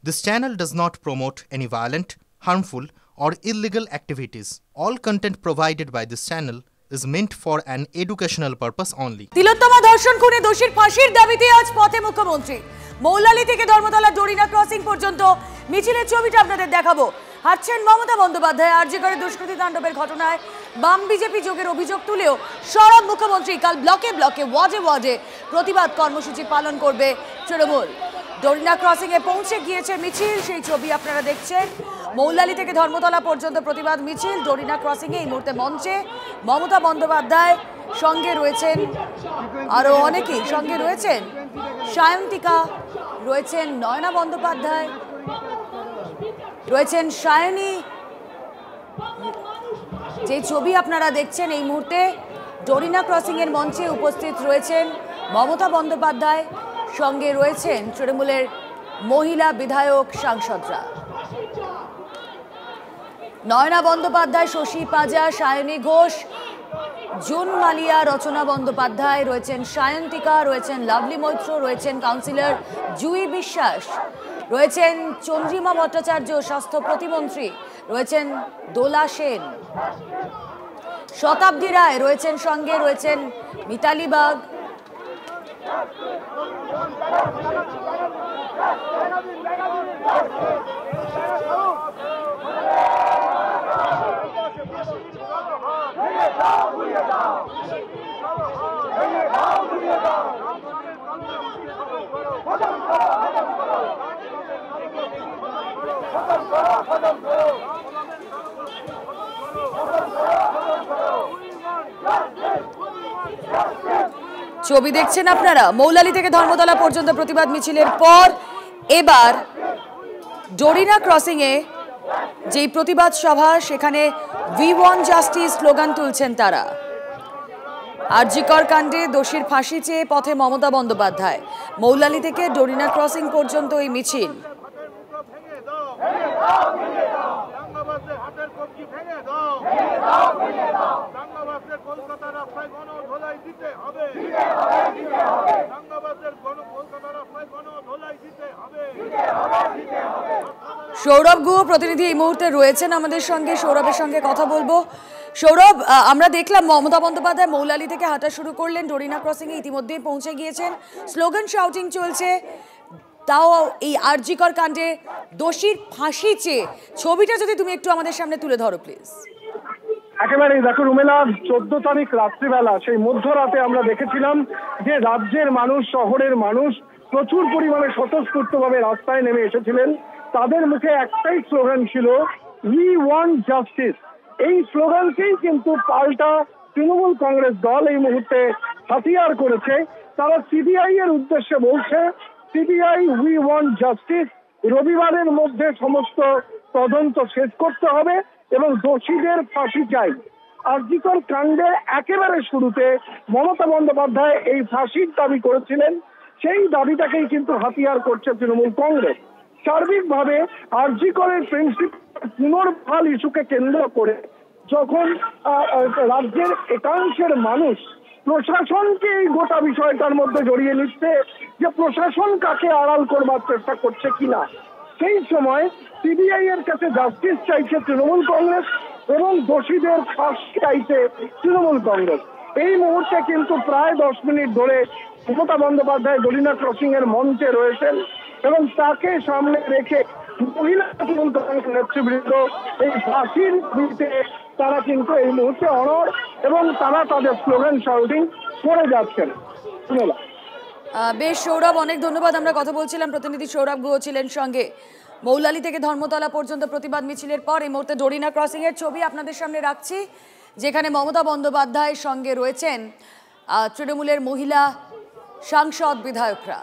This channel does not promote any violent, harmful, or illegal activities. All content provided by this channel is meant for an educational purpose only. তিলোত্তমা ধর্ষণ খুনে দোষীর ফাঁসির দাবিতে আজ পথে মুখ্যমন্ত্রী। মৌলালী থেকে ধর্মতলা ডোরিনা ক্রসিং পর্যন্ত মিছিলের ছবিটা আপনাদের দেখাবো। হাঁটছেন মমতা বন্দ্যোপাধ্যায়। আরজি করে দুষ্কৃতী তাণ্ডবের ঘটনায় বাম বিজেপি যোগের অভিযোগ তুলেও সরব মুখ্যমন্ত্রী। কাল ব্লকে ব্লকে ওয়ার্ডে ওয়ার্ডে প্রতিবাদ কর্মসূচি পালন করবে তৃণমূল। ডোরিনা ক্রসিং এ পৌঁছে গিয়েছে মিছিল, সেই ছবি আপনারা দেখছেন। মৌলালী থেকে ধর্মতলা পর্যন্ত প্রতিবাদ মিছিল। ডোরিনা ক্রসিং এ এই মুহূর্তে মঞ্চে মমতা বন্দ্যোপাধ্যায়, সঙ্গে রয়েছেন আরো অনেকেই, সঙ্গে রয়েছেন সায়ন্তিকা, রয়েছেন নয়না বন্দ্যোপাধ্যায়, রয়েছেন সায়নী। যে ছবি আপনারা দেখছেন এই মুহূর্তে ডোরিনা ক্রসিং এর মঞ্চে উপস্থিত রয়েছেন মমতা বন্দ্যোপাধ্যায়, সঙ্গে রয়েছেন তৃণমূলের মহিলা বিধায়ক সাংসদরা। নয়না বন্দ্যোপাধ্যায়, শশী পাজা, সায়নী ঘোষ, জুন মালিয়া, রচনা বন্দ্যোপাধ্যায়, রয়েছেন সায়ন্তিকা, রয়েছেন লাভলি মৈত্র, রয়েছেন কাউন্সিলর জুই বিশ্বাস, রয়েছেন চন্দ্রিমা ভট্টাচার্য স্বাস্থ্য প্রতিমন্ত্রী, রয়েছেন দোলা সেন, শতাব্দী রায় রয়েছেন, সঙ্গে রয়েছেন মিতালি বাগ, ছবি দেখছেন আপনারা। মৌলালী থেকে ধর্মতলা পর্যন্ত প্রতিবাদ মিছিলের পর এবার ডোরিনা ক্রসিং এ যেই প্রতিবাদ সভা, সেখানে উই ওয়ান্ট জাস্টিস স্লোগান তুলছেন তারা। আরজিকর কাণ্ডে দোষীর ফাঁসি চেয়ে পথে মমতা বন্দ্যোপাধ্যায়। মৌলালী থেকে ডোরিনা ক্রসিং পর্যন্ত এই মিছিল। সৌরভ গুহ প্রতিনিধি এই মুহূর্তে রয়েছেন আমাদের সঙ্গে, সৌরভের সঙ্গে কথা বলবো। সৌরভ, আমরা দেখলাম মমতা বন্দ্যোপাধ্যায় মৌলালী থেকে হাঁটা শুরু করলেন, ডোরিনা ক্রসিং এ ইতিমধ্যেই পৌঁছে গিয়েছেন, স্লোগান শাউটিং চলছে। তাও এই আরজিকর কাণ্ডে দোষীর ফাঁসি চেয়ে ছবিটা যদি তুমি একটু আমাদের সামনে তুলে ধরো প্লিজ। একেবারে দেখো রুমেলা, 14 তারিখ রাত্রিবেলা সেই মধ্যরাতে আমরা দেখেছিলাম যে রাজ্যের মানুষ, শহরের মানুষ প্রচুর পরিমাণে স্বতঃস্ফূর্তভাবে রাস্তায় নেমে এসেছিলেন। তাদের মুখে একটাই স্লোগান ছিল, উই ওয়ান্ট জাস্টিস। এই স্লোগানকেই কিন্তু পাল্টা তৃণমূল কংগ্রেস দল এই মুহূর্তে হাতিয়ার করেছে। তারা সিবিআই এর উদ্দেশ্যে বলছে, সিবিআই উই ওয়ান্ট জাস্টিস, রবিবারের মধ্যে সমস্ত তদন্ত শেষ করতে হবে এবং দোষীদের ফাঁসি চাই। আরজিকর কাণ্ডের একেবারে শুরুতে মমতা বন্দ্যোপাধ্যায় এই ফাঁসির দাবি করেছিলেন, সেই দাবিটাকেই কিন্তু হাতিয়ার করছে তৃণমূল কংগ্রেস। সার্বিকভাবে আরজিকরের প্রিন্সিপাল পুনর্বহাল ইস্যুকে কেন্দ্র করে যখন রাজ্যের একাংশের মানুষ প্রশাসনকে এই গোটা বিষয়টার মধ্যে জড়িয়ে নিচ্ছে, যে প্রশাসন কাকে আড়াল করবার চেষ্টা করছে কিনা, সেই সময় সিবিআই এর কাছে জাস্টিস চাইছে তৃণমূল কংগ্রেস এবং দোষীদের ফাঁসি চাইছে তৃণমূল কংগ্রেস। এই মুহূর্তে কিন্তু প্রায় 10 মিনিট ধরে মমতা বন্দ্যোপাধ্যায় ডোরিনা ক্রসিং এর মঞ্চে রয়েছেন এবং তাকে সামনে রেখে মহিলা তৃণমূল কংগ্রেস নেতৃবৃন্দ এই ফাঁসির দিতে তারা কিন্তু এই মুহূর্তে অনড় এবং তারা তাদের স্লোগান শাউটিং করে যাচ্ছেন। বেশ সৌরভ, অনেক ধন্যবাদ। আমরা কথা বলছিলাম, প্রতিনিধি সৌরভ গুহ ছিলেন সঙ্গে। মৌলালী থেকে ধর্মতলা পর্যন্ত প্রতিবাদ মিছিলের পর এই মুহূর্তে ডোরিনা ক্রসিং এর ছবি আপনাদের সামনে রাখছি, যেখানে মমতা বন্দ্যোপাধ্যায়ের সঙ্গে রয়েছেন তৃণমূলের মহিলা সাংসদ বিধায়করা।